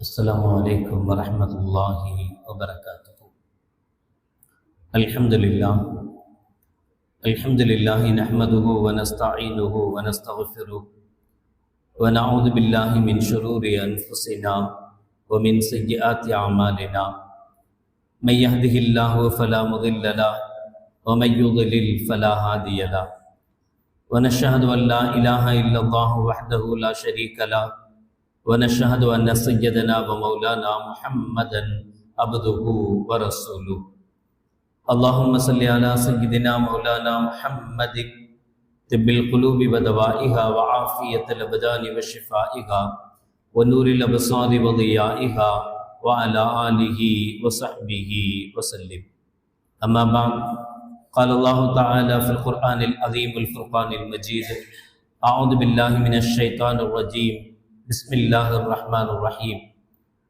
السلام عليكم ورحمة الله وبركاته. الحمد لله نحمده ونستعينه ونستغفره ونعوذ بالله من شرور أنفسنا ومن سيئات أعمالنا. من يهده الله فلا مضل له ومن يضلل فلا هادي له. ونشهد أن لا إله إلا الله وحده لا شريك له ونشهد أن سيدنا ومولانا محمدا عبده ورسوله. اللهم صل على سيدنا مولانا محمد طب القلوب ودوائها وعافية الأبدان وشفائها ونور الأبصار وضيائها وعلى آله وصحبه وسلم. أما بعد، قال الله تعالى في القرآن العظيم الفرقان المجيد: أعوذ بالله من الشيطان الرجيم، بسم الله الرحمن الرحيم،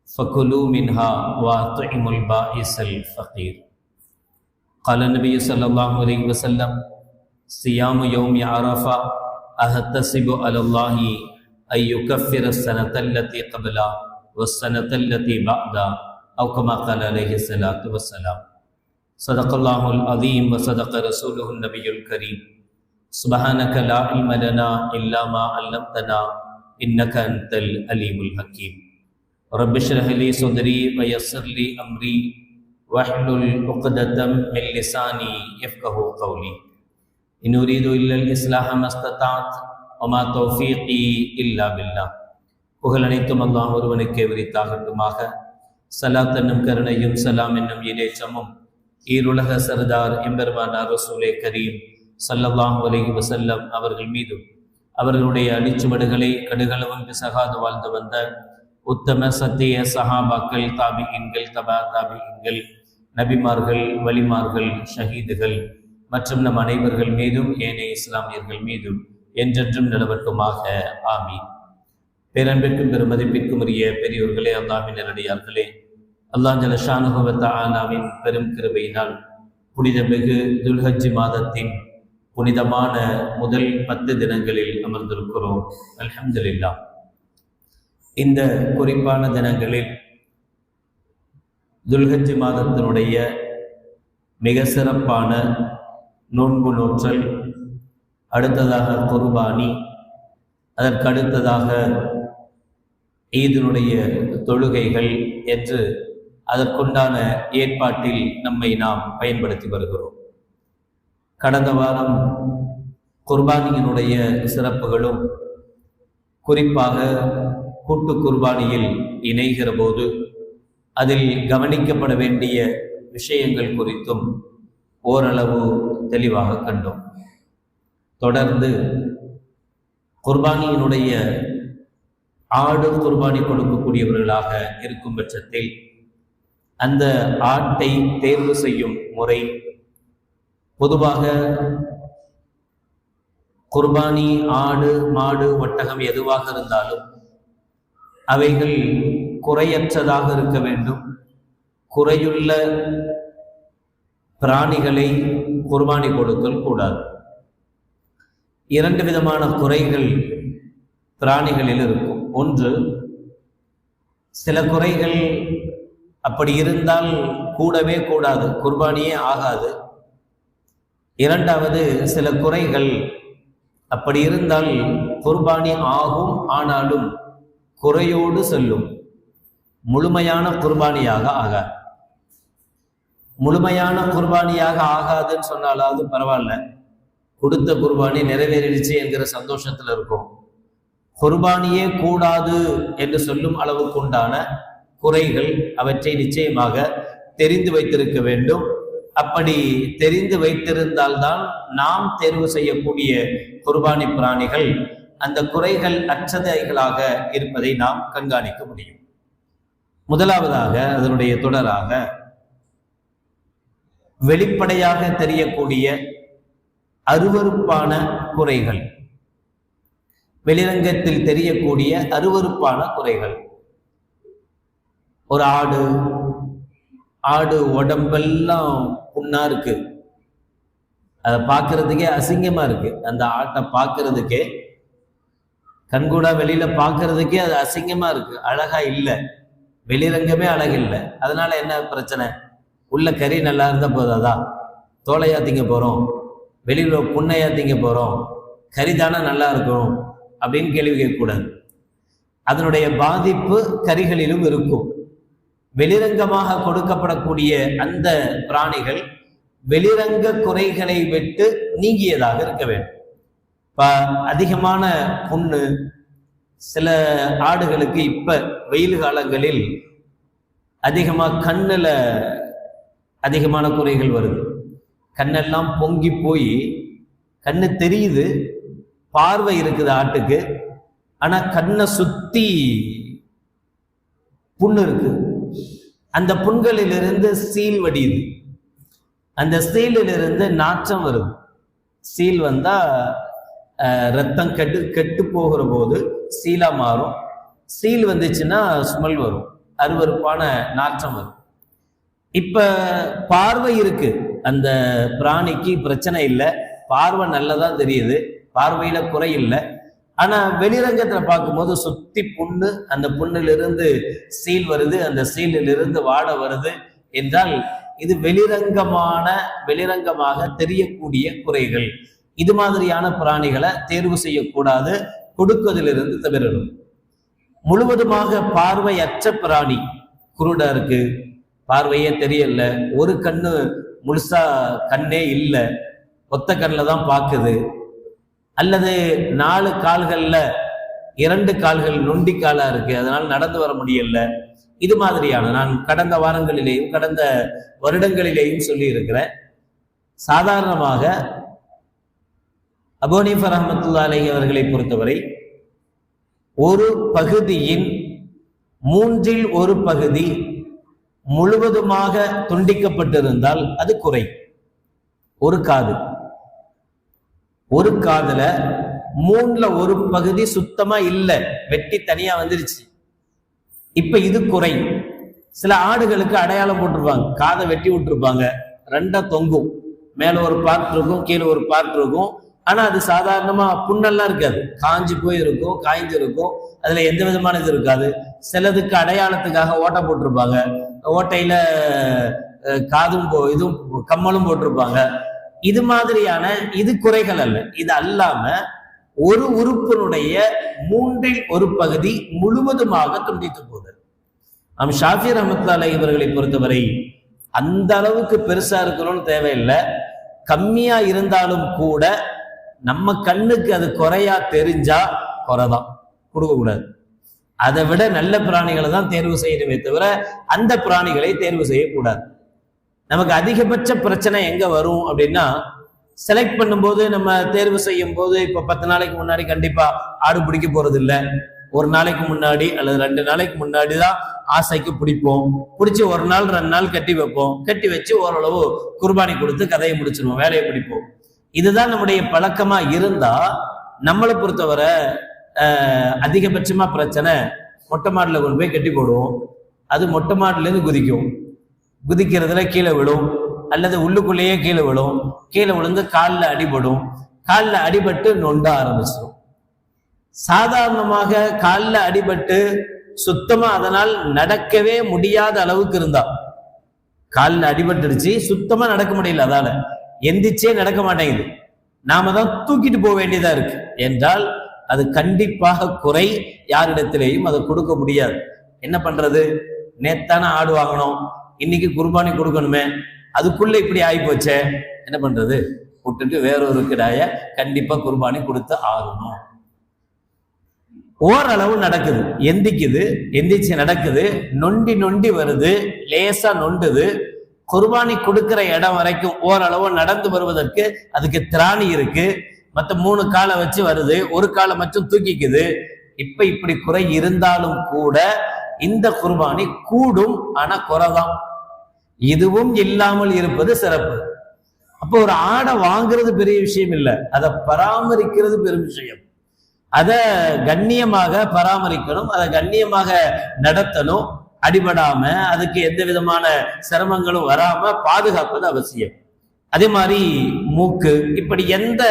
فكلوا منها وأطعموا البائس الفقير. قال النبي صلى الله عليه وسلم: صيام يوم عرفة أحتسب على الله أن يكفر السنة التي قبلها والسنة التي بعدها، أو كما قال عليه الصلاة والسلام. صدق الله العظيم وصدق رسوله النبي الكريم. سبحانك لا علم لنا إلا ما علمتنا إنك أنت العليم الحكيم. رب اشرح لي صدري ويسر لي أمري واحلل عقدة من لساني يفقهوا قولي. إن أريد إلا الإصلاح ما استطعت وما توفيقي إلا بالله. புகழ் அனைத்தும் அல்லாஹ் ஒருவனுக்கே உரித்தாகட்டுமாக. ஸலாத் என்னும் கருணையும் சலாம் என்னும் இறைச்சமும் ஈருலக சர்தார் எம்பெருமானார் ரசூலே கரீம் ஸல்லல்லாஹு அலைஹி வஸல்லம் அவர்கள் மீதும் அவர்களுடைய அடிச்சுவடுகளை கடுகளவும் பிசகாது வாழ்ந்து வந்த உத்தம சத்திய சஹாபாக்கள், தாபிஈன்கள், தபா தாபிஈன்கள், நபிமார்கள், வலிமார்கள், ஷஹீதுகள் மற்றும் நம் அனைவர்கள் மீதும் ஏனைய இஸ்லாமியர்கள் மீதும் என்றென்றும் நிலவட்டுமாக. ஆமீன். பேரன்பிற்கும் பெருமதிப்பிற்கும் உரிய பெரியோர்களே, அல்லாஹ்வின் நல்லடியார்களே, அல்லாஹ் ஜல்ல ஷானுஹு வ தஆலாவின் பெரும் கிருபையினால் புனித மிகு துல்ஹஜ் மாதத்தின் புனிதமான முதல் 10 தினங்களில் அமர்ந்திருக்கிறோம். அல்ஹம்துலில்லாஹ். இந்த குறிப்பான தினங்களில் துல்ஹஜ் மாதத்தினுடைய மிக சிறப்பான நோன்பு நோற்றல், அடுத்ததாக குர்பானி, அதற்கு அடுத்ததாக ஈதினுடைய தொழுகைகள் என்று அதற்குண்டான ஏற்பாட்டில் நம்மை நாம் பயன்படுத்தி வருகிறோம். கடந்த வாரம் குர்பானியினுடைய சிறப்புகளும், குறிப்பாக கூட்டு குர்பானியில் இணைகிற போது அதில் கவனிக்கப்பட வேண்டிய விஷயங்கள் குறித்தும் ஓரளவு தெளிவாக கண்டோம். தொடர்ந்து குர்பானியினுடைய ஆடு குர்பானி கொடுக்கக்கூடியவர்களாக இருக்கும் பட்சத்தில் அந்த ஆட்டை தேர்வு செய்யும் முறை, பொதுவாக குர்பானி ஆடு, மாடு, ஒட்டகம் எதுவாக இருந்தாலும் அவைகள் குறையற்றதாக இருக்க வேண்டும். குறையுள்ள பிராணிகளை குர்பானி கொடுத்தல் கூடாது. 2 விதமான குறைகள் பிராணிகளில் இருக்கும். ஒன்று, சில குறைகள் அப்படி இருந்தால் கூடவே கூடாது, குர்பானியே ஆகாது. இரண்டாவது, சில குறைகள் அப்படி இருந்தால் குர்பானி ஆகும், ஆனாலும் குறையோடு செல்லும், முழுமையான குர்பானியாக ஆகாது. முழுமையான குர்பானியாக ஆகாதுன்னு சொன்னாலாவது பரவாயில்ல, கொடுத்த குர்பானி நிறைவேறிடுச்சு என்கிற சந்தோஷத்தில் இருக்கும். குர்பானியே கூடாது என்று சொல்லும் அளவுக்கு உண்டான குறைகள், அவற்றை நிச்சயமாக தெரிந்து வைத்திருக்க வேண்டும். அப்படி தெரிந்து வைத்திருந்தால்தான் நாம் தேர்வு செய்யக்கூடிய குர்பானி பிராணிகள் அந்த குறைகள் அற்றதைகளாக இருப்பதை நாம் கண்காணிக்க முடியும். முதலாவதாக, அதனுடைய தொடராக, வெளிப்படையாக தெரியக்கூடிய அருவருப்பான குறைகள், வெளிரங்கத்தில் தெரியக்கூடிய அருவருப்பான குறைகள். ஒரு ஆடு உடம்பெல்லாம் புண்ணா இருக்கு, அதை பார்க்கறதுக்கே அசிங்கமா இருக்கு. அந்த ஆட்டை பார்க்கறதுக்கே கண்கூடா வெளியில பார்க்கறதுக்கே அது அசிங்கமா இருக்கு, அழகா இல்லை. வெளிரங்கமே அழகில்லை, அதனால என்ன பிரச்சனை? உள்ள கறி நல்லா இருந்தால் போதாதா? தோலையா திங்க போகிறோம், வெளியில் புண்ணையா திங்க போகிறோம், கறி தானே நல்லா இருக்கும் அப்படின்னு கேள்வி கேட்கக்கூடாது. அதனுடைய பாதிப்பு கறிகளிலும் இருக்கும். வெளிரங்கமாக கொடுக்கப்படக்கூடிய அந்த பிராணிகள் வெளிரங்க குறைகளை விட்டு நீங்கியதாக இருக்க வேண்டும். அதிகமான புண்ணு சில ஆடுகளுக்கு இப்ப வெயில் காலங்களில் கண்ணுல அதிகமான குறைகள் வருது. கண்ணெல்லாம் பொங்கி போய் கண்ணு தெரியுது, பார்வை இருக்குது ஆட்டுக்கு, ஆனா கண்ணை சுத்தி புண்ணு இருக்கு. அந்த புண்களிலிருந்து சீல் வடியுது, அந்த சீலிலிருந்து நாற்றம் வருது. சீல் வந்தா ரத்தம் கெட்டு போகிற போது சீலா மாறும். சீல் வந்துச்சுன்னா ஸ்மெல் வரும், அருவருப்பான நாற்றம் வரும். இப்ப பார்வை இருக்கு, அந்த பிராணிக்கு பிரச்சனை இல்லை, பார்வை நல்லதான் தெரியுது, பார்வையில குறை இல்லை. ஆனா வெளிரங்கத்துல பார்க்கும்போது சுத்தி புண்ணு, அந்த புண்ணிலிருந்து சீல் வருது, அந்த சீலிலிருந்து வாடை வருது என்றால் இது வெளிரங்கமாக தெரியக்கூடிய குறைகள். இது மாதிரியான பிராணிகளை தேர்வு செய்யக்கூடாது, கொடுக்குவதிலிருந்து தவிரணும். முழுவதுமாக பார்வையற்ற பிராணி, குருடா இருக்கு, பார்வையே தெரியல, ஒரு கண்ணு முழுசா கண்ணே இல்லை, ஒத்த கண்ணில் தான் பார்க்குது, அல்லது 4 கால்கள்ல 2 கால்கள் நொண்டி காலா இருக்கு, அதனால நடந்து வர முடியல. இது மாதிரியான, நான் கடந்த வாரங்களிலேயும் கடந்த வருடங்களிலேயும் சொல்லி இருக்கிறேன். சாதாரணமாக அபூ ஹனீஃபா ரஹ்மத்துல்லாஹி அலைஹி அவர்களை பொறுத்தவரை ஒரு பகுதியின் 3இல் 1 பகுதி முழுவதுமாக துண்டிக்கப்பட்டிருந்தால் அது குறை. ஒரு காதுல 3ல் 1 பகுதி சுத்தமா இல்லை, வெட்டி தனியா வந்துருச்சு, இப்ப இது குறை. சில ஆடுகளுக்கு அடையாளம் போட்டிருப்பாங்க, காதை வெட்டி விட்டுருப்பாங்க, 2 தொங்கும், மேல ஒரு பார்ட் இருக்கும், கீழே ஒரு பார்ட் இருக்கும். ஆனா அது சாதாரணமா புண்ணெல்லாம் இருக்காது, காஞ்சி போய் இருக்கும், காய்ஞ்சு இருக்கும், அதுல எந்த விதமான இது இருக்காது. சிலதுக்கு அடையாளத்துக்காக ஓட்டை போட்டிருப்பாங்க, ஓட்டையில காதும் இதுவும் கம்மலும் போட்டிருப்பாங்க. இது மாதிரியான இது குறைகள் அல்ல. இது அல்லாம ஒரு உறுப்பினுடைய 3இல் 1 பகுதி முழுவதுமாக துண்டித்து போகுது. ஷாஃபி ரஹ்மத்துல்லாஹி அலைஹி இவர்களை பொறுத்தவரை அந்த அளவுக்கு பெருசா இருக்கணும்னு தேவையில்லை, கம்மியா இருந்தாலும் கூட நம்ம கண்ணுக்கு அது குறையா தெரிஞ்சா குறைதான், கொடுக்க கூடாது. அதை விட நல்ல பிராணிகளை தான் தேர்வு செய்யணுமே தவிர அந்த பிராணிகளை தேர்வு செய்யக்கூடாது. நமக்கு அதிகபட்ச பிரச்சனை எங்க வரும் அப்படின்னா, செலக்ட் பண்ணும்போது நம்ம தேர்வு செய்யும் போது இப்ப 10 நாளைக்கு முன்னாடி கண்டிப்பா ஆடு பிடிக்க போறது இல்லை, ஒரு நாளைக்கு முன்னாடி அல்லது 2 நாளைக்கு முன்னாடி தான் ஆசைக்கு பிடிப்போம், பிடிச்சி 1 நாள் 2 நாள் கட்டி வைப்போம், கட்டி வச்சு ஓரளவு குர்பானி கொடுத்து கதையை முடிச்சிருவோம், வேலையை பிடிப்போம். இதுதான் நம்முடைய பழக்கமா இருந்தா நம்மளை பொறுத்தவரை அதிகபட்சமா பிரச்சனை மொட்டை மாடில கொண்டு போய் கட்டி போடுவோம். அது மொட்டை மாடில இருந்து குதிக்கிறதுல கீழே விழும், அல்லது உள்ளுக்குள்ளேயே கீழே விழும், கீழே விழுந்து காலில் அடிபடும், காலில் அடிபட்டு நொண்ட ஆரம்பிச்சிடும். சாதாரணமாக காலில் அடிபட்டு சுத்தமா அதனால் நடக்கவே முடியாத அளவுக்கு இருந்தா, காலில் அடிபட்டுடுச்சு, சுத்தமா நடக்க முடியல, அதால எந்திரிச்சே நடக்க மாட்டேங்குது, நாம தான் தூக்கிட்டு போக வேண்டியதா இருக்கு என்றால் அது கண்டிப்பாக குறை, யாரிடத்திலேயும் அதை கொடுக்க முடியாது. என்ன பண்றது? நேத்தான ஆடு வாங்கணும், இன்னைக்கு குர்பானி கொடுக்கணுமே, அதுக்குள்ள இப்படி ஆகி போச்சே, என்ன பண்றது? விட்டுட்டு வேறொரு கிடாய கண்டிப்பா குர்பானி கொடுத்து ஆகணும். ஓரளவு நடக்குது, எந்திரிச்சு நடக்குது, நொண்டி வருது, லேசா நொண்டுது, குர்பானி கொடுக்கிற இடம் வரைக்கும் ஓரளவு நடந்து வருவதற்கு அதுக்கு திராணி இருக்கு. மற்ற 3 காலை வச்சு வருது, ஒரு காலை மட்டும் தூக்கிக்குது. இப்படி குறை இருந்தாலும் கூட இந்த குர்பானி கூடும், ஆனா குறைதான். இதுவும் இல்லாமல் இருப்பது சிறப்பு. அப்போ ஒரு ஆடை வாங்குறது பெரிய விஷயம் இல்லை, அதை பராமரிக்கிறது பெரும் விஷயம். அதை கண்ணியமாக பராமரிக்கணும், அதை கண்ணியமாக நடத்தணும், அடிபடாம அதுக்கு எந்த விதமான சிரமங்களும் வராம பாதுகாப்பது அவசியம். அதே மாதிரி மூக்கு, இப்படி எந்த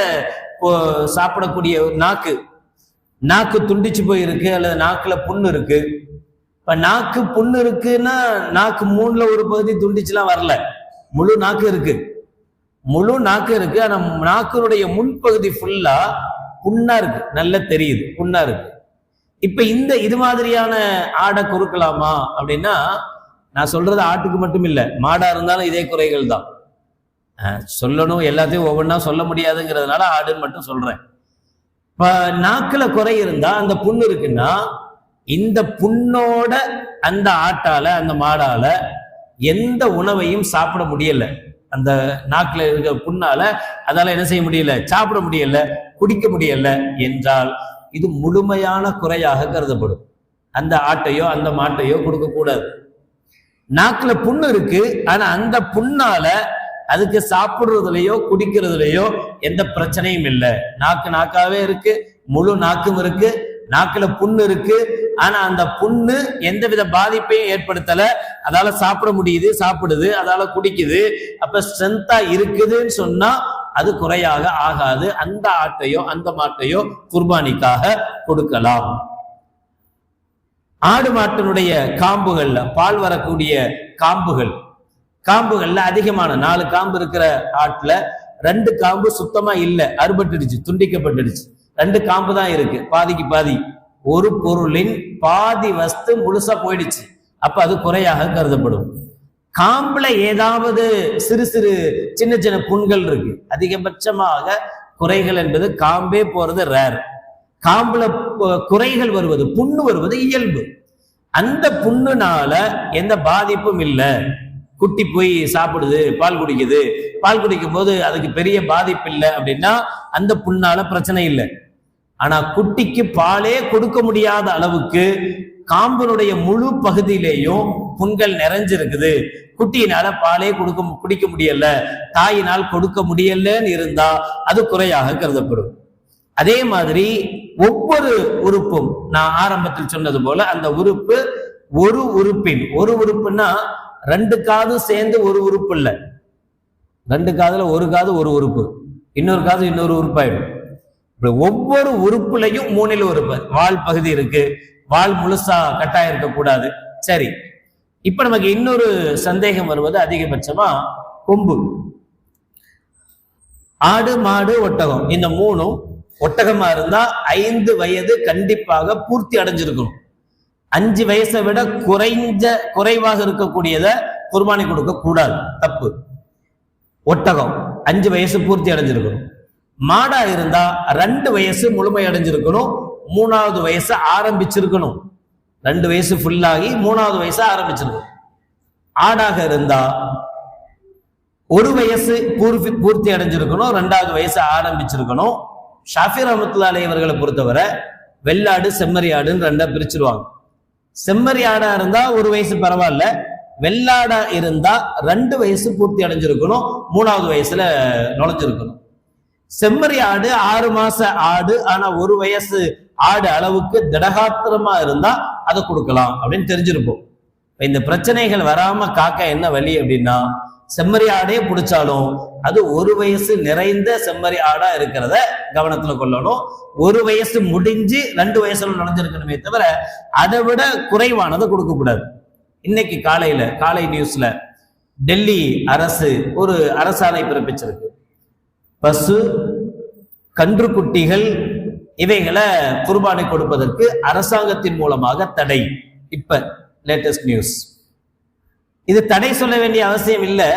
சாப்பிடக்கூடிய நாக்கு துண்டிச்சு போயிருக்கு அல்லது நாக்குல புண்ணு இருக்கு, இப்ப நாக்கு புண்ணு இருக்குன்னா நாக்கு 3ல ஒரு பகுதி துண்டிச்சுலாம் வரல, முழு நாக்கு இருக்கு, முழு நாக்கு இருக்கு. ஆனா நாக்கினுடைய முன்பகுதி ஃபுல்லா புண்ணா இருக்கு, நல்லா தெரியுது, புண்ணா இருக்கு. இப்ப இது மாதிரியான ஆடை கொடுக்கலாமா அப்படின்னா, நான் சொல்றது ஆட்டுக்கு மட்டும் இல்ல, மாடா இருந்தாலும் இதே குறைகள் தான். சொல்லணும், எல்லாத்தையும் ஒவ்வொன்றா சொல்ல முடியாதுங்கிறதுனால ஆடுன்னு மட்டும் சொல்றேன். இப்ப நாக்குல குறை இருந்தா அந்த புண்ணு இருக்குன்னா, இந்த புண்ணோட அந்த ஆட்டால அந்த மாடால எந்த உணவையும் சாப்பிட முடியல. அந்த நாக்குல இருக்க புண்ணால அதால என்ன செய்ய முடியல, சாப்பிட முடியல, குடிக்க முடியல என்றால் இது முழுமையான குறையாக கருதப்படும். அந்த ஆட்டையோ அந்த மாட்டையோ கொடுக்க கூடாது. நாக்குல புண்ணு இருக்கு, ஆனா அந்த புண்ணால அதுக்கு சாப்பிடுறதுலயோ குடிக்கிறதுலயோ எந்த பிரச்சனையும் இல்லை. நாக்கு நாக்காவே இருக்கு, முழு நாக்கும் இருக்கு, நாக்குல புண்ணு இருக்கு, ஆனா அந்த புண்ணு எந்தவித பாதிப்பையும் ஏற்படுத்தல. அதால சாப்பிட முடியுது, சாப்பிடுது, அதால குடிக்குது. அப்ப ஸ்ட்ரென்த்தா இருக்குதுன்னு சொன்னா அது குறையாக ஆகாது. அந்த ஆட்டையோ அந்த மாட்டையோ குர்பானிக்காக கொடுக்கலாம். ஆடு மாட்டினுடைய காம்புகள்ல, பால் வரக்கூடிய காம்புகள்ல அதிகமான 4 காம்பு இருக்கிற ஆட்டுல 2 காம்பு சுத்தமா இல்லை, அறுபட்டுடுச்சு, துண்டிக்கப்பட்டுடுச்சு. 2 காம்பு தான் இருக்கு, பாதிக்கு பாதி. ஒரு பொருளின் பாதி வஸ்து முழுசா போயிடுச்சு, அப்ப அது குறையாக கருதப்படும். காம்புல ஏதாவது சிறு சிறு சின்ன சின்ன புண்கள் இருக்கு, அதிகபட்சமாக குறைகள் என்பது காம்பே போறது ரேர். காம்புல குறைகள் வருவது, புண்ணு வருவது இயல்பு. அந்த புண்ணுனால எந்த பாதிப்பும் இல்லை. குட்டி போய் சாப்பிடுது, பால் குடிக்குது, பால் குடிக்கும் போது அதுக்கு பெரிய பாதிப்பு இல்லை அப்படின்னா அந்த புண்ணால பிரச்சனை இல்லை. ஆனா குட்டிக்கு பாலே கொடுக்க முடியாத அளவுக்கு காம்பினுடைய முழு பகுதியிலேயும் புண்கள் நிறைஞ்சிருக்குது, குட்டியினால பாலே குடிக்க முடியல, தாயினால் கொடுக்க முடியலன்னு இருந்தா அது குறையாக கருதப்படும். அதே மாதிரி ஒவ்வொரு உறுப்பும், நான் ஆரம்பத்தில் சொன்னது போல, அந்த உறுப்பு ஒரு உறுப்புன்னா 2 காது சேர்ந்து ஒரு உறுப்பு இல்ல, 2 காதுல ஒரு காது ஒரு உறுப்பு, இன்னொரு காது இன்னொரு உறுப்பாயிடும். ஒவ்வொரு உறுப்புலையும் 3ல் ஒரு வால் பகுதி இருக்கு, வால் முழுசா கட்டாயம் இருக்கக்கூடாது. சரி, இப்ப நமக்கு இன்னொரு சந்தேகம் வருவது அதிகபட்சமா கொம்பு. ஆடு மாடு ஒட்டகம், இந்த 3ம் ஒட்டகமா இருந்தா 5 வயது கண்டிப்பாக பூர்த்தி அடைஞ்சிருக்கணும். 5 வயசை விட குறைவாக இருக்கக்கூடியத குர்பானி கொடுக்க கூடாது, தப்பு. ஒட்டகம் 5 வயசு பூர்த்தி அடைஞ்சிருக்கணும். மாடா இருந்தா 2 வயசு முழுமை அடைஞ்சிருக்கணும், 3வது வயசு ஆரம்பிச்சிருக்கணும். 2 வயசு ஃபுல்லாகி 3வது வயசு ஆரம்பிச்சிருக்கணும். ஆடாக இருந்தா 1 வயசு பூர்த்தி அடைஞ்சிருக்கணும், 2வது வயசு ஆரம்பிச்சிருக்கணும். ஷாஃபி ரஹ்மத்துல்லாஹி அலைஹி அவர்களை பொறுத்தவரை வெள்ளாடு செம்மறி ஆடுன்னு 2ஆ பிரிச்சிருவாங்க. செம்மறி ஆடா இருந்தா 1 வயசு பரவாயில்ல, வெள்ளாடா இருந்தா 2 வயசு பூர்த்தி அடைஞ்சிருக்கணும், 3வது வயசுல நுழைஞ்சிருக்கணும். செம்மறி ஆடு 6 மாச ஆடு, ஆனா 1 வயசு ஆடு அளவுக்கு திடகாத்திரமா இருந்தா அதை கொடுக்கலாம் அப்படின்னு தெரிஞ்சிருப்போம். இந்த பிரச்சனைகள் வராம காக்க என்ன வழி அப்படின்னா, செம்மறி ஆடே பிடிச்சாலும் அது 1 வயசு நிறைந்த செம்மறி ஆடா இருக்கிறத கவனத்துல கொள்ளணும். 1 வயசு முடிஞ்சு 2 வயசுல நுழைஞ்சிருக்கணுமே தவிர அதை விட குறைவானதை கொடுக்க கூடாது. இன்னைக்கு காலை நியூஸ்ல டெல்லி அரசு ஒரு அரசாணை பிறப்பிச்சிருக்கு. பசு, கன்றுக்குட்டிகள் இவைகளை குர்பானை கொடுப்பதற்கு அரசாங்கத்தின் மூலமாக தடை. இப்ப லேட்டஸ்ட் நியூஸ். இது தடை சொல்ல வேண்டிய அவசியம் இல்லை.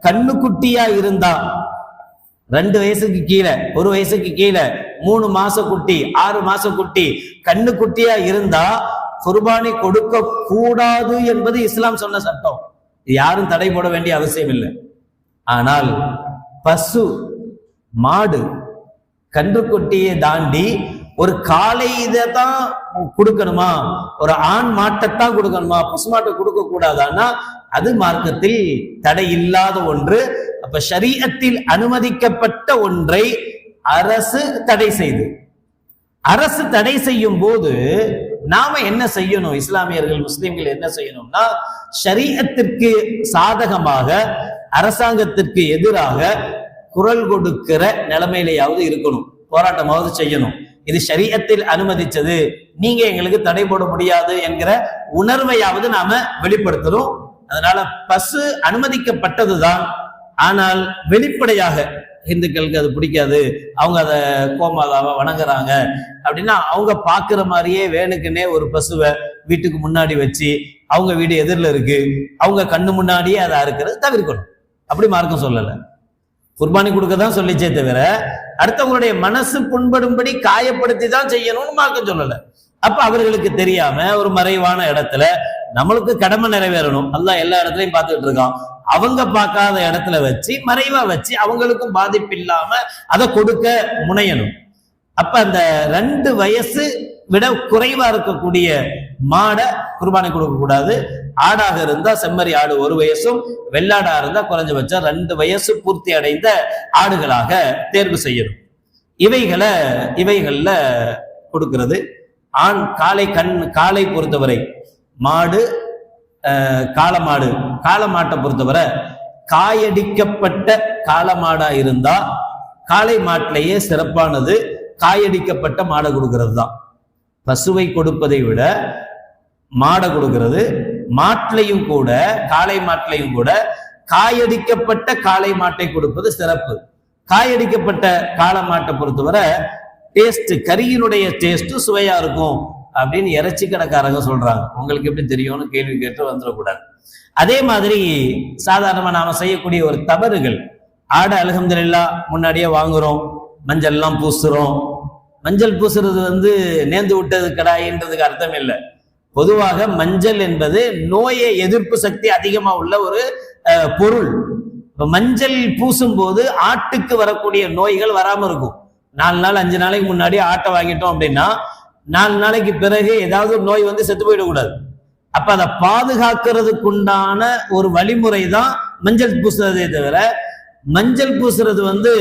கண்ணுக்குட்டியா இருந்தா 2 வயசுக்கு கீழே, 1 வயசுக்கு கீழே, 3 மாச குட்டி, 6 மாச குட்டி, கண்ணுக்குட்டியா இருந்தா குர்பானி கொடுக்க கூடாது என்பது இஸ்லாம் சொன்ன சட்டம். யாரும் தடை போட வேண்டிய அவசியம் இல்லை. ஆனால் பசு, மாடு, கன்றுக்குட்டியை தாண்டி ஒரு காலை இதைத்தான் கொடுக்கணுமா, ஒரு ஆண் மாட்டைத்தான் கொடுக்கணுமா, பசுமாட்டை கொடுக்க கூடாதான்னா அது மார்க்கத்தில் தடை இல்லாத ஒன்று. அப்ப ஷரீஅத்தில் அனுமதிக்கப்பட்ட ஒன்றை அரசு தடை செய்யும் போது நாம என்ன செய்யணும், இஸ்லாமியர்கள் முஸ்லிம்கள் என்ன செய்யணும்னா, ஷரீஅத்திற்கு சாதகமாக அரசாங்கத்திற்கு எதிராக குரல் கொடுக்கிற நிலைமையிலேயாவது இருக்கணும், போராட்டமாவது செய்யணும். இது ஷரீஅத்தில் அனுமதிச்சது, நீங்க எங்களுக்கு தடை போட முடியாது என்கிற உணர்வையாவது நாம வெளிப்படுத்துறோம். அதனால பசு அனுமதிக்கப்பட்டதுதான். ஆனால் வெளிப்படையாக இந்துக்களுக்கு அது பிடிக்காது, அவங்க அதை கோமாதாவை வணங்குறாங்க அப்படின்னா அவங்க பாக்குற மாதிரியே வேணுக்குன்னே ஒரு பசுவை வீட்டுக்கு முன்னாடி வச்சு, அவங்க வீடு எதிரில் இருக்கு, அவங்க கண்ணு முன்னாடியே அதை அறுக்கிறது தவிர்க்கணும். அப்படி மார்க்கம் சொல்லலை. குர்பானி கொடுக்க தான் சொல்லிச்சே தவிர அடுத்தவங்களுடைய மனசு புண்படும்படி காயப்படுத்தி தான் செய்யணும்னு மார்க்கம் சொல்லலை. அப்ப அவர்களுக்கு தெரியாம ஒரு மறைவான இடத்துல நம்மளுக்கு கடமை நிறைவேறணும், அல்லாஹ் எல்லா இடத்துலையும் பார்த்துட்டு இருக்கான், அவங்க பார்க்காத இடத்துல வச்சு மறைவா வச்சு அவங்களுக்கும் பாதிப்பு இல்லாம அதை கொடுக்க முனையணும். அப்ப அந்த 2 வயசு விட குறைவா இருக்கக்கூடிய மாடை குர்பானி கொடுக்க கூடாது. ஆடாக இருந்தா செம்மறி ஆடு 1 வயசும், வெள்ளாடா இருந்தா குறைஞ்சபட்சம் 2 வயசு பூர்த்தி அடைந்த ஆடுகளாக தேர்வு செய்யணும். இவைகள்ல கொடுக்கிறது. ஆண் காளை பொறுத்தவரை மாடு, காளமாட்டை பொறுத்தவரை காயடிக்கப்பட்ட காளமாடா இருந்தா காளை மாட்டிலேயே சிறப்பானது காயடிக்கப்பட்ட மாடை கொடுக்கிறது தான். பசுவை கொடுப்பதை விட மாடை கொடுக்கிறது, மாட்டிலையும் கூட காளை மாட்டிலையும் கூட காயடிக்கப்பட்ட காளை மாட்டை கொடுப்பது சிறப்பு. காயடிக்கப்பட்ட காளை மாட்டை பொறுத்தவரை டேஸ்ட், கறியினுடைய டேஸ்ட் சுவையா இருக்கும் அப்படின்னு இறைச்சி கடைக்காரங்க சொல்றாங்க. உங்களுக்கு எப்படி தெரியும்னு கேள்வி கேட்டு வந்துடக்கூடாது. அதே மாதிரி சாதாரணமா நாம செய்யக்கூடிய ஒரு தவறுகள், ஆடை அல்ஹம்துலில்லாஹ் முன்னாடியே வாங்குறோம், மஞ்சள் எல்லாம் பூசுறோம். மஞ்சள் பூசுறது நேர்ந்து விட்டது கடாயின்றதுக்கு அர்த்தம் இல்லை. பொதுவாக மஞ்சள் என்பது நோயை எதிர்ப்பு சக்தி அதிகமா உள்ள ஒரு பொருள். மஞ்சள் பூசும் போது ஆட்டுக்கு வரக்கூடிய நோய்கள் வராம இருக்கும். 4 நாள் 5 நாளைக்கு முன்னாடி ஆட்டை வாங்கிட்டோம் அப்படின்னா 4 நாளைக்கு பிறகு ஏதாவது ஒரு நோய் செத்து போயிடக்கூடாது. அப்ப அதை பாதுகாக்கிறதுக்குண்டான ஒரு வழிமுறை தான் மஞ்சள் பூசுறதே தவிர, மஞ்சள் பூசுறது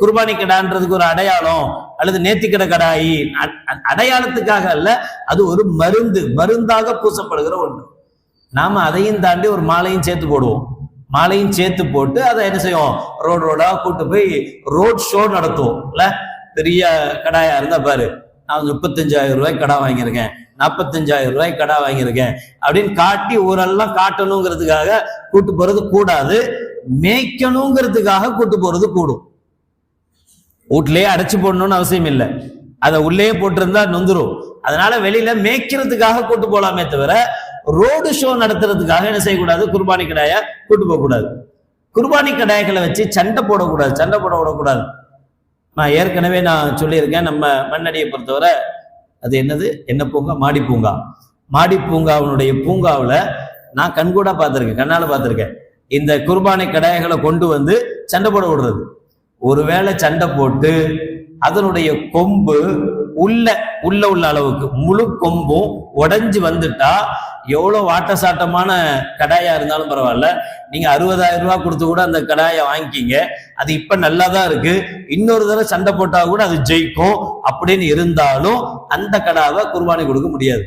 குர்பானி கடான்றதுக்கு ஒரு அடையாளம் அல்லது நேர்த்திக்கடை கடாயி அடையாளத்துக்காக அல்ல, அது ஒரு மருந்தாக பூசப்படுகிற ஒன்று. நாம அதையும் தாண்டி ஒரு மாலையும் சேர்த்து போடுவோம். மாலையும் சேர்த்து போட்டு அதை என்ன செய்வோம், ரோடா கூட்டு போய் ரோட் ஷோ நடத்துவோம். இல்ல பெரிய கடாயா இருந்தா பாரு, நான் 35,000 ரூபாய் கடா வாங்கியிருக்கேன், 45,000 ரூபாய் கடா வாங்கியிருக்கேன் அப்படின்னு காட்டி ஊரெல்லாம் காட்டணுங்கிறதுக்காக கூட்டு போறது கூடாது. மேய்க்கணுங்கிறதுக்காக கூட்டு போறது கூடும். வீட்லயே அடைச்சு போடணும்னு அவசியம் இல்லை, அதை உள்ளே போட்டிருந்தா நொந்துரும். அதனால வெளியில மேய்க்கிறதுக்காக கூட்டு போலாமே தவிர ரோடு ஷோ நடத்துறதுக்காக என்ன செய்யக்கூடாது, குர்பானி கடாய கூட்டு போக கூடாது. குர்பானி கடாய்களை வச்சு சண்டை போட விடக்கூடாது. நான் ஏற்கனவே சொல்லியிருக்கேன், நம்ம மண்ணடியை பொறுத்தவரை அது என்ன பூங்கா, மாடி பூங்காவினுடைய பூங்காவில் நான் கண்கூட பார்த்துருக்கேன், கண்ணால பார்த்துருக்கேன். இந்த குர்பானி கடாய்களை கொண்டு சண்டை போட விடுறது. ஒருவேளை சண்டை போட்டு அதனுடைய கொம்பு உள்ள அளவுக்கு முழு கொம்பும் உடைஞ்சு வந்துட்டா, எவ்வளவு வாட்டசாட்டமான கடாயா இருந்தாலும் பரவாயில்ல, நீங்க 60,000 ரூபாய் கொடுத்து கூட அந்த கடாயை வாங்கிக்கிங்க, அது இப்ப நல்லாதான் இருக்கு, இன்னொரு தடவை சண்டை போட்டா கூட அது ஜெயிக்கும் அப்படின்னு இருந்தாலும் அந்த கடாவை குர்பானி கொடுக்க முடியாது.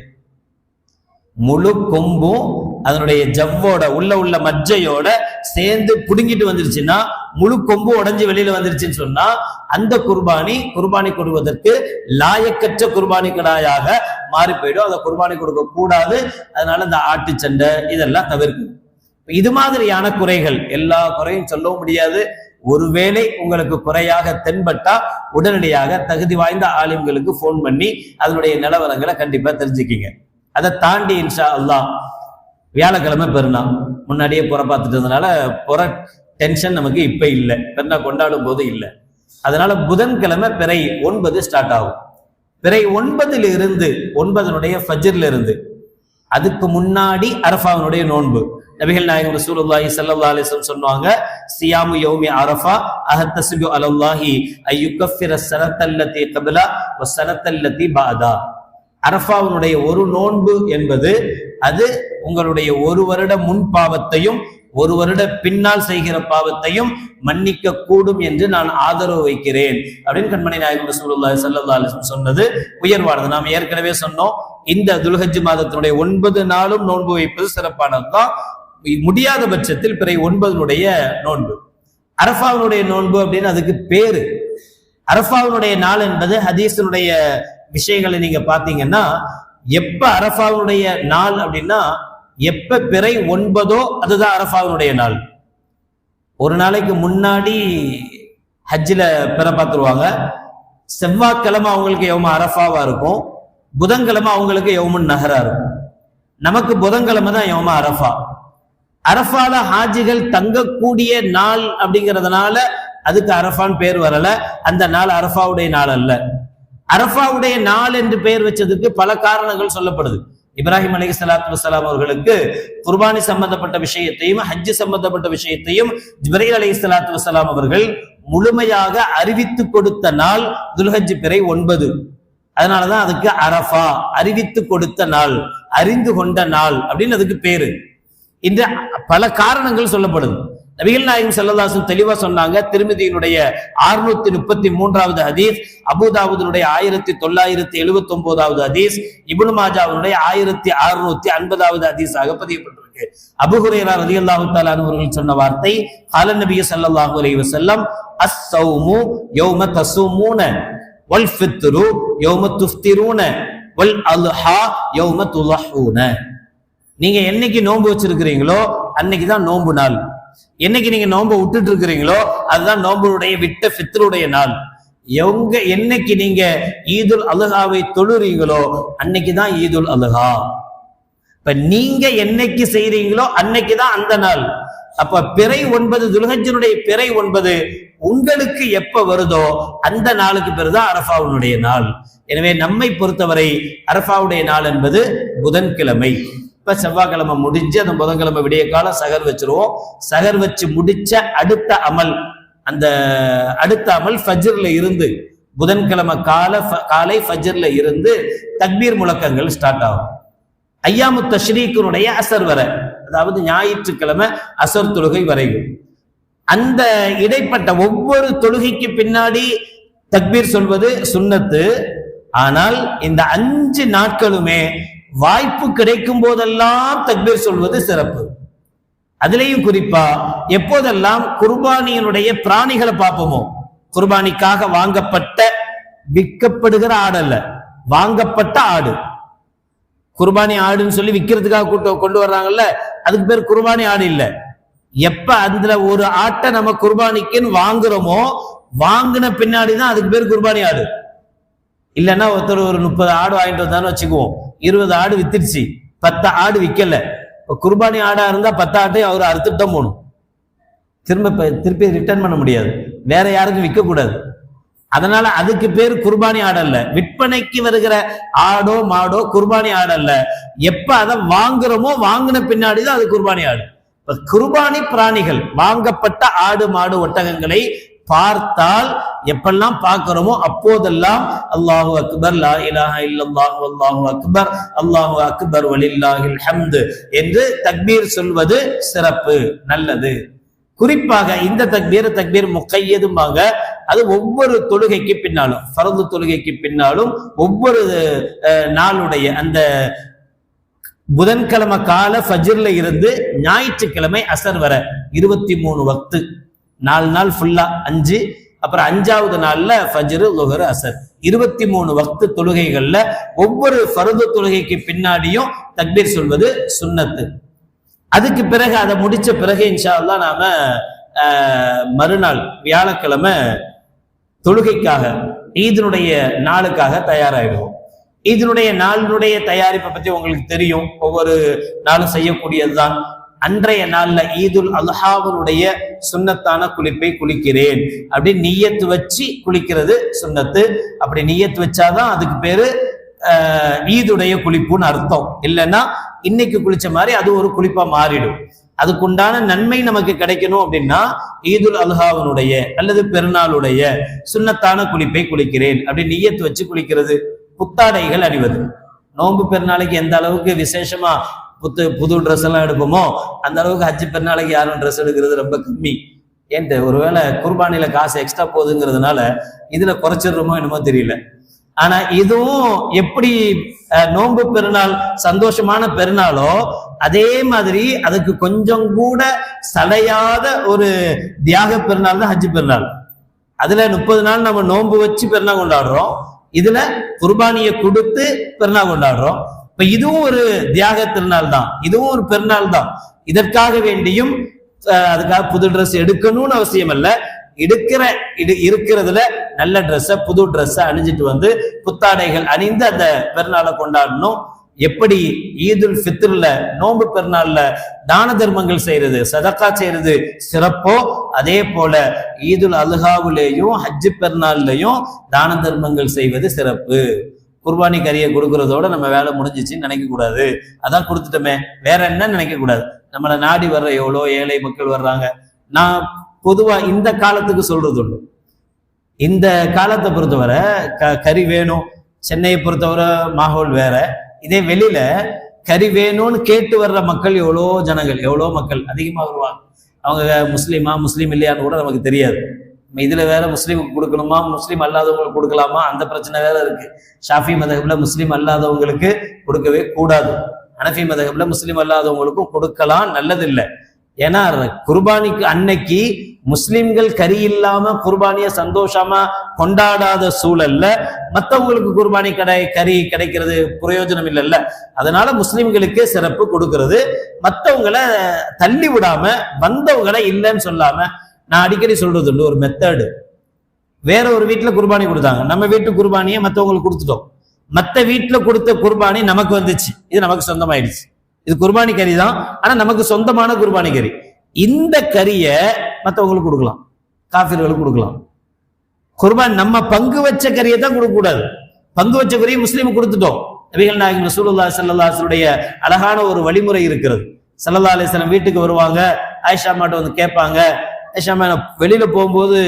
முழு கொம்பும் அதனுடைய ஜவ்வோட உள்ள மஜ்ஜையோட சேர்ந்து புடுங்கிட்டு வந்துருச்சுன்னா, முழு கொம்பு உடைஞ்சு வெளியில வந்துருச்சுன்னு சொன்னா அந்த குர்பானி கொடுவதற்கு லாயக்கற்ற குர்பானி கடாயாக மாறி போயிடும். அதை குர்பானி கொடுக்க கூடாது. அதனால இந்த ஆட்டு சண்டை இதெல்லாம் தவிர்க்கும். இது மாதிரியான குறைகள், எல்லா குறையும் சொல்லவும் முடியாது. ஒருவேளை உங்களுக்கு குறையாக தென்பட்டா உடனடியாக தகுதி வாய்ந்த ஆலிம்களுக்கு போன் பண்ணி அதனுடைய நிலவரங்களை கண்டிப்பா தெரிஞ்சுக்கிங்க. அதை தாண்டி இன்ஷா அல்லாஹ் வியாழக்கிழமை பெருநாள் முன்னாடியே புற பார்த்துட்டதுனால புற டென்ஷன் நமக்கு இப்ப இல்லை, பெருநாள் கொண்டாடும் போது இல்லை. அதனால புதன்கிழமை பிறை 9 ஸ்டார்ட் ஆகும். பிறை 9 ஃபஜ்ர்ல இருந்து அதுக்கு முன்னாடி அரஃபாவினுடைய நோன்பு. நபிகள் நாயகம் ரசூலுல்லாஹி ஸல்லல்லாஹு அலைஹி வஸல்லம் சொன்னாங்க, சியாமு யௌமி அரஃபா அஹ்தஸிபு அலல்லாஹி அய்யுகஃபிர ஸனத்தல்லதி கப்லா வ ஸனத்தல்லதி பஅதா. அரஃபாவினுடைய ஒரு நோன்பு என்பது அது உங்களுடைய 1 வருட முன் பாவத்தையும் 1 வருட பின்னால் செய்கிற பாவத்தையும் மன்னிக்க கூடும் என்று நான் ஆதரவு வைக்கிறேன் அப்படின்னு கண்மணி நாயகம் ரசூலுல்லாஹி ஸல்லல்லாஹு அலைஹி வஸல்லம் சொன்னது உயர்வானது. நாம் ஏற்கனவே சொன்னோம், இந்த துல்ஹஜ் மாதத்தினுடைய 9 நாளும் நோன்பு வைப்பது சிறப்பானதுதான். முடியாத பட்சத்தில் பிறை 9 நோன்பு, அரஃபாவினுடைய நோன்பு அப்படின்னு அதுக்கு பேரு. அரஃபாவுடைய நாள் என்பது ஹதீஸினுடைய விஷயங்களை நீங்க பாத்தீங்கன்னா, எப்ப அரஃபாவுடைய நாள் அப்படின்னா எப்ப பிறை 9 அதுதான் அரஃபாவுடைய நாள். ஒரு நாளைக்கு முன்னாடி ஹஜ்ஜில பிற பார்த்துருவாங்க. செவ்வாய்க்கிழமை அவங்களுக்கு யௌம அரஃபாவா இருக்கும், புதன்கிழமை அவங்களுக்கு யௌமுன் நஹரா இருக்கும். நமக்கு புதன்கிழமை தான் யௌம அரஃபா. அரஃபால ஹாஜிகள் தங்கக்கூடிய நாள் அப்படிங்கிறதுனால அதுக்கு அரஃபான்னு பேர் வரல. அந்த நாள் அரஃபாவுடைய நாள் அல்ல. அரஃபாவுடைய நாள் என்று பெயர் வச்சதுக்கு பல காரணங்கள் சொல்லப்படுது. இப்ராஹிம் அலைஹிஸ்ஸலாத்து வஸ்ஸலாம் அவர்களுக்கு குர்பானி சம்பந்தப்பட்ட விஷயத்தையும் ஹஜ் சம்பந்தப்பட்ட விஷயத்தையும் ஜிப்ரீல் அலைஹிஸ்ஸலாத்து வஸ்ஸலாம் அவர்கள் முழுமையாக அறிவித்து கொடுத்த நாள் துல்ஹஜ் பிறை 9. அதனாலதான் அதுக்கு அரஃபா, அறிவித்து கொடுத்த நாள், அறிந்து கொண்ட நாள் அப்படின்னு அதுக்கு பேரு. இந்த பல காரணங்கள் சொல்லப்படுது. நபிகள் நாயகம் ஸல்லல்லாஹு அலைஹி வஸல்லம் தெளிவா சொன்னாங்க. திர்மிதியினுடைய 633வது ஹதீஸ், அபூதாவூதுடைய 1979வது ஹதீஸ், இப்னு மாஜாவுடைய 1650வது ஹதீஸாக பதியப்பட்டிருக்கு. அபூ ஹுரைரா ரலியல்லாஹு தஆலா அன்ஹு அவர்கள் சொன்ன வார்த்தை, قال النبي صلى الله عليه وسلم الصوم يوم تصومون والفطر يوم تفطرون والأضحى يوم تضحون. நீங்க என்னைக்கு நோன்பு வச்சிருக்கிறீங்களோ அன்னைக்குதான் நோன்பு நாள். என்னைக்கு நீங்க நோன்பு விட்டுட்டு இருக்கிறீங்களோ அதுதான் நோன்புடைய விட்ட ஃபித்ருடைய நாள். என்னைக்கு நீங்க ஈதுல் அல்ஹாவை தொழுறீங்களோ அன்னைக்குதான் ஈதுல் அல்ஹா. இப்ப நீங்க என்னைக்கு செய்றீங்களோ அன்னைக்குதான் அந்த நாள். அப்ப பிறை 9, துல்ஹஜ்ஜினுடைய பிறை 9 உங்களுக்கு எப்ப வருதோ அந்த நாளுக்கு பிறகுதான் அரஃபாவுடைய நாள். எனவே நம்மை பொறுத்தவரை அரஃபாவுடைய நாள் என்பது புதன்கிழமை. இப்ப செவ்வாய்க்கிழமை முடிஞ்சு அந்த புதன்கிழமை விடிய காலம் சகர் வச்சிருவோம். சகர் வச்சு முடிச்ச அடுத்த அமல் ஃபஜ்ர்ல இருந்து, புதன்கிழமை காலை ஃபஜ்ர்ல இருந்து தக்பீர் முழக்கங்கள் ஸ்டார்ட் ஆகும். ஐயாமு தஷ்ரீக்குனுடைய அசர் வரை, அதாவது ஞாயிற்றுக்கிழமை அசர் தொழுகை வரைக்கும், அந்த இடைப்பட்ட ஒவ்வொரு தொழுகைக்கு பின்னாடி தக்பீர் சொல்வது சுன்னத்து. ஆனால் இந்த 5 நாட்களுமே வாய்ப்பு கிடைக்கும் போதெல்லாம் தக்பீர் சொல்வது சிறப்பு. அதுலேயும் குறிப்பா எப்போதெல்லாம் குர்பானியினுடைய பிராணிகளை பார்ப்போமோ, குர்பானிக்காக வாங்கப்பட்ட, விற்கப்படுகிற ஆடு அல்ல, வாங்கப்பட்ட ஆடு. குர்பானி ஆடுன்னு சொல்லி விற்கிறதுக்காக கொண்டு வர்றாங்கல்ல, அதுக்கு பேர் குர்பானி ஆடு இல்ல. எப்ப அதுல ஒரு ஆட்டை நம்ம குர்பானிக்குன்னு வாங்குறோமோ, வாங்கின பின்னாடிதான் அதுக்கு பேர் குர்பானி ஆடு. இல்லைன்னா ஒருத்தர் ஒரு 30 ஆடு வாங்கிட்டு வந்தான்னு வச்சுக்குவோம், 20 ஆடு வித்துடுச்சு, 10 ஆடு விற்கல. குர்பானி ஆடா இருந்தா 10 ஆட்டையும் அவர் அறுத்துட்டு தான் போகணும். திருப்பி ரிட்டர்ன் பண்ண முடியாது, வேற யாருக்கும் விற்க கூடாது. அதனால அதுக்கு பேர் குர்பானி ஆடல்ல. விற்பனைக்கு வருகிற ஆடோ மாடோ குர்பானி ஆடல்ல. எப்ப அதை வாங்குறோமோ வாங்கின பின்னாடிதான் அது குர்பானி ஆடு. குர்பானி பிராணிகள், வாங்கப்பட்ட ஆடு மாடு ஒட்டகங்களை பார்த்தால் எப்பெல்லாம் பார்க்கிறோமோ அப்போதெல்லாம் அல்லாஹு அக்பர், லா இலாஹ இல்லல்லாஹ், அல்லாஹு அக்பர், அல்லாஹு அக்பர் வலில்லாஹில் ஹம்து என்று தக்பீர் சொல்வது சிறப்பு, நல்லது. குறிப்பாக இந்த தக்பீர் முக்கையதுமாக, அது ஒவ்வொரு தொழுகைக்கு பின்னாலும், ஃபர்து தொழுகைக்கு பின்னாலும் ஒவ்வொரு நாளுடைய அந்த புதன்கிழமை கால ஃபஜ்ர்ல இருந்து ஞாயிற்றுக்கிழமை அசர் வர 23 வக்து, 4 நாள் ஃபுல்லா 5, அப்புறம் 5வது நாள்ல ஃபஜ்ர், லுஹர், அசர், 23 வக்து தொழுகைகள்ல ஒவ்வொரு ஃபர்து தொழுகைக்கு பின்னாடியும் தக்பீர் சொல்வது சுன்னத்து. அதுக்கு பிறகு அதை முடிச்ச பிறகு இன்ஷா அல்லாஹ் நாம மறுநாள் வியாழக்கிழமை தொழுகைக்காக, ஈதினுடைய நாளுக்காக தயாராகிடுவோம். ஈதினுடைய நாளினுடைய தயாரிப்பை பத்தி உங்களுக்கு தெரியும், ஒவ்வொரு நாளும் செய்யக்கூடியதுதான். அன்றைய நாள்ல ஈதுல் அல்ஹாவுடைய சுன்னத்தான குளிப்பை குளிக்கிறேன் அப்படி நிய்யத்து வச்சு குளிக்கிறது சுன்னத்து. அப்படி நிய்யத்து வச்சாதான் அதுக்கு பேரு ஈதுடைய குளிப்புன்னு அர்த்தம். இல்லைன்னா இன்னைக்கு குளிச்ச மாதிரி அது ஒரு குளிப்பா மாறிடும். அதுக்குண்டான நன்மை நமக்கு கிடைக்கணும் அப்படின்னா ஈதுல் அல்ஹாவுடைய அல்லது பெருநாளுடைய சுன்னத்தான குளிப்பை குளிக்கிறேன் அப்படி நிய்யத்து வச்சு குளிக்கிறது. புத்தாடைகள் அணிவது, நோன்பு பெருநாளைக்கு எந்த அளவுக்கு விசேஷமா புது ட்ரெஸ் எல்லாம் எடுப்போமோ அந்த அளவுக்கு ஹஜ்ஜு பெருநாளைக்கு யாரும் ட்ரெஸ் எடுக்கிறது ரொம்ப கம்மி. ஏன்ட்டு ஒருவேளை குர்பானில காசு எக்ஸ்ட்ரா போகுதுங்கிறதுனால இதுல குறைச்சிடுறோமோ என்னமோ தெரியல. ஆனா இதுவும் எப்படி நோன்பு பெருநாள் சந்தோஷமான பெருநாளோ அதே மாதிரி அதுக்கு கொஞ்சம் கூட சளையாத ஒரு தியாக பெருநாள் தான் ஹஜ்ஜு பெருநாள். அதுல 30 நாள் நம்ம நோன்பு வச்சு பெருநாள் கொண்டாடுறோம், இதுல குர்பானியை கொடுத்து பெருநாள் கொண்டாடுறோம். இப்ப இதுவும் ஒரு தியாக திருநாள் தான், இதுவும் ஒரு பெருநாள் தான். இதற்காக வேண்டியும் அதுக்காக புது ட்ரெஸ் எடுக்கணும்னு அவசியம் அல்ல. இருக்கிறதுல நல்ல ட்ரெஸ்ஸ புது ட்ரெஸ்ஸ அணிஞ்சிட்டு வந்து புத்தாடைகள் அணிந்து அந்த பெருநாளை கொண்டாடணும். எப்படி ஈதுல் ஃபித்ர்ல நோன்பு பெருநாள்ல தான தர்மங்கள் செய்யறது, சதக்கா செய்யறது சிறப்போ, அதே போல ஈதுல் அல்ஹாவிலேயும் ஹஜ்ஜு பெருநாள்லையும் தான தர்மங்கள் செய்வது சிறப்பு. குர்பானி கறியை கொடுக்கறதோட நம்ம வேலை முடிஞ்சிச்சுன்னு நினைக்க கூடாது. அதான் கொடுத்துட்டோமே வேற என்ன நினைக்க கூடாது. நம்மளை நாடி வர்ற எவ்வளோ ஏழை மக்கள் வர்றாங்க. நான் பொதுவா இந்த காலத்துக்கு சொல்றது உண்டு. இந்த காலத்தை பொறுத்தவரை கறி வேணும். சென்னையை பொறுத்தவரை மாஹோல் வேற. இதே வெளியில கறி வேணும்னு கேட்டு வர்ற மக்கள் எவ்வளோ ஜனங்கள், எவ்வளோ மக்கள் அதிகமா வருவாங்க. அவங்க முஸ்லீம் இல்லையான்னு கூட நமக்கு தெரியாது. இதுல வேற முஸ்லீமுக்கு கொடுக்கணுமா, முஸ்லீம் அல்லாதவங்களுக்கு கொடுக்கலாமா, அந்த பிரச்சனை வேற இருக்கு. ஷாஃபி மதஹப்ல முஸ்லீம் அல்லாதவங்களுக்கு கொடுக்கவே கூடாது. ஹனஃபி மதஹப்ல முஸ்லீம் அல்லாதவங்களுக்கும் கொடுக்கலாம், நல்லதில்லை. ஏன்னா குர்பானிக்கு அன்னைக்கு முஸ்லிம்கள் கறி இல்லாம குர்பானிய சந்தோஷமா கொண்டாடாத சூழல்ல மற்றவங்களுக்கு குர்பானி கறி கிடைக்கிறது பிரயோஜனம் இல்லைல்ல. அதனால முஸ்லிம்களுக்கே சிறப்பு கொடுக்கிறது. மற்றவங்களை தள்ளி விடாம, வந்தவங்களை இல்லைன்னு சொல்லாம. நான் அடிக்கடி சொல்றது உண்டு, ஒரு மெத்தடு. வேற ஒரு வீட்டுல குர்பானி கொடுத்தாங்க, நம்ம வீட்டு குர்பானியை மற்றவங்களுக்கு கொடுத்துட்டோம். மற்ற வீட்டுல கொடுத்த குர்பானி நமக்கு வந்துச்சு, இது நமக்கு சொந்தமாயிடுச்சு. இது குர்பானி கறி தான், ஆனா நமக்கு சொந்தமான குர்பானி கறி. இந்த கறியை மற்றவங்களுக்கு கொடுக்கலாம், காஃபிர்களுக்கு கொடுக்கலாம். குர்பான் நம்ம பங்கு வச்ச கறியை தான் கொடுக்க கூடாது. பங்கு வச்ச கறியை முஸ்லீமுக்கு கொடுத்துட்டோம். நபிகள் நாயகம் ரசூலுல்லாஹி ஸல்லல்லாஹு அலைஹி வஸல்லம் அழகான ஒரு வழிமுறை இருக்கிறது. ஸல்லல்லாஹு அலைஹி வஸல்லம் வீட்டுக்கு வருவாங்க, ஆயிஷா மாட்ட வந்து கேட்பாங்க, ஆயிஷா வெளியில போகும்போது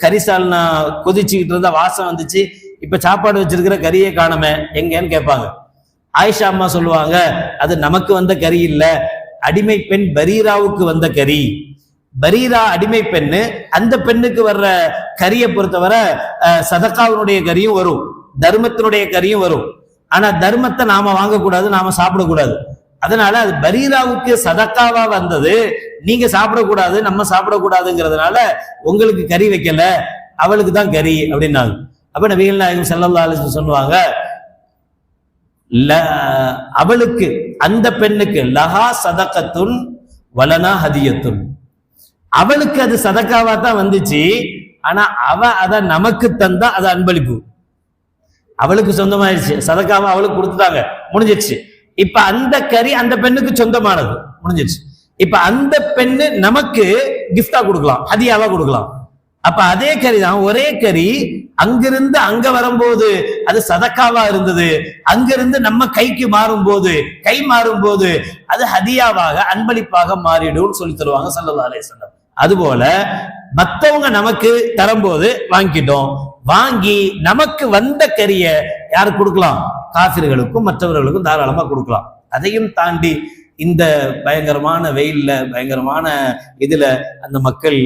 கரிசால் நான் கொதிச்சுக்கிட்டு இருந்தா வாசம் வந்துச்சு, இப்ப சாப்பாடு வச்சிருக்கிற கறியே காணமே எங்கன்னு கேட்பாங்க. ஆயிஷா அம்மா சொல்லுவாங்க, அது நமக்கு வந்த கறி இல்ல, அடிமை பெண் பரீராவுக்கு வந்த கறி. பரீரா அடிமை பெண்ணு, அந்த பெண்ணுக்கு வர்ற கறியை பொறுத்தவரை சதக்காவினுடைய கறியும் வரும், தர்மத்தினுடைய கறியும் வரும். ஆனா தர்மத்தை நாம வாங்கக்கூடாது, நாம சாப்பிடக்கூடாது. அதனால அது பரீராவுக்கு சதக்காவா வந்தது, நீங்க சாப்பிடக்கூடாது, நம்ம சாப்பிடக்கூடாதுங்கிறதுனால உங்களுக்கு கறி வைக்கல, அவளுக்கு தான் கறி அப்படின்னாங்க. அப்ப நபிகள் நாயகம் ஸல்லல்லாஹு அலைஹி வஸல்லம் சொல்லுவாங்க, அவளுக்கு அந்த பெண்ணுக்கு லஹா சதகத்துன் வலனா ஹதியத்துன், அவளுக்கு அது சதக்காவா தான் வந்துச்சு, ஆனா அவ அத நமக்கு தந்தா அது அன்பளிப்பு. அவளுக்கு சொந்தமாயிருச்சு, சதக்காவா அவளுக்கு கொடுத்துட்டாங்க, முடிஞ்சிருச்சு. இப்ப அந்த கறி அந்த பெண்ணுக்கு சொந்தமானது, முடிஞ்சிருச்சு. இப்ப அந்த பெண்ணு நமக்கு கிஃப்டா கொடுக்கலாம், ஹதியாவா கொடுக்கலாம். அப்ப அதே கறி தான், ஒரே கறி அங்கிருந்து அங்க வரும்போது அது சதக்காவா இருந்தது, அங்கிருந்து நம்ம கைக்கு கை மாறும் போது அது ஹதியாவாக அன்பளிப்பாக மாறிடும் சொல்லி தருவாங்க ஸல்லல்லாஹு அலைஹி வஸல்லம். அதுபோல மத்தவங்க நமக்கு தரும்போது வாங்கிட்டோம், வாங்கி நமக்கு வந்த கறிய யாருக்கு கொடுக்கலாம், காஃபிர்களுக்கும் மற்றவர்களுக்கும் தாராளமா கொடுக்கலாம். அதையும் தாண்டி இந்த பயங்கரமான வெயில்ல, பயங்கரமான இதுல அந்த மக்கள்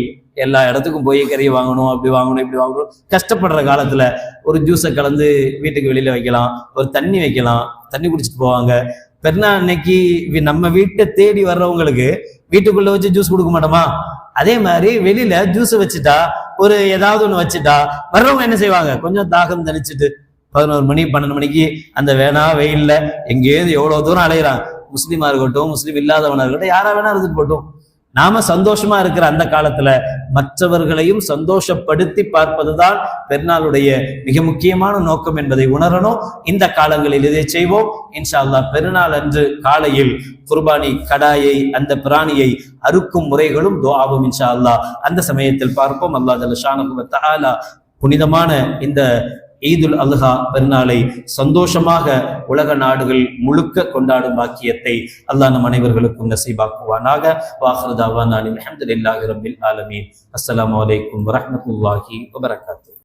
எல்லா இடத்துக்கும் போய் கறி வாங்கணும், அப்படி வாங்கணும், இப்படி வாங்கணும், கஷ்டப்படுற காலத்துல ஒரு ஜூஸை கலந்து வீட்டுக்கு வெளியில வைக்கலாம், ஒரு தண்ணி வைக்கலாம், தண்ணி குடிச்சிட்டு போவாங்க. பெருநா அன்னைக்கு நம்ம வீட்டை தேடி வர்றவங்களுக்கு வீட்டுக்குள்ள வச்சு ஜூஸ் கொடுக்க மாட்டோமா, அதே மாதிரி வெளியில ஜூஸ் வச்சுட்டா, ஒரு ஏதாவது ஒண்ணு வச்சுட்டா வர்றவங்க என்ன செய்வாங்க, கொஞ்சம் தாகம் தணிச்சுட்டு 11 மணி 12 மணிக்கு அந்த வேணா வெயில்ல எங்கேயாவது எவ்வளவு தூரம் அலையிறாங்க. முஸ்லீமா இருக்கட்டும், முஸ்லீம் இல்லாதவனா இருக்கட்டும், யாரா வேணா இருந்துட்டு போட்டும். நாம சந்தோஷமா இருக்கிற அந்த காலத்துல மற்றவர்களையும் சந்தோஷப்படுத்தி பார்ப்பதுதான் பெருநாளுடைய மிக முக்கியமான நோக்கம் என்பதை உணரணும். இந்த காலங்களில் இதை செய்வோம். இன்ஷா அல்லாஹ் பெருநாள் அன்று காலையில் குர்பானி கடாயை, அந்த பிராணியை அறுக்கும் முறைகளும் துஆவும் இன்ஷா அல்லாஹ் அந்த சமயத்தில் பார்ப்போம். அல்லாஹ் ஜல்ல ஷானஹு வ தஆலா புனிதமான இந்த ஈதுல் அல்ஹா பெருநாளை சந்தோஷமாக உலக நாடுகள் முழுக்க கொண்டாடும் பாக்கியத்தை அல்லாஹ் நம் அனைவர்களுக்கும் நசீபாக்குவானாக. வாஹிரு தஅவானா அல்ஹம்துலில்லாஹி ரப்பில் ஆலமீன். அஸ்ஸலாமு அலைக்கும் வரஹ்மத்துல்லாஹி வபரகாத்துஹு.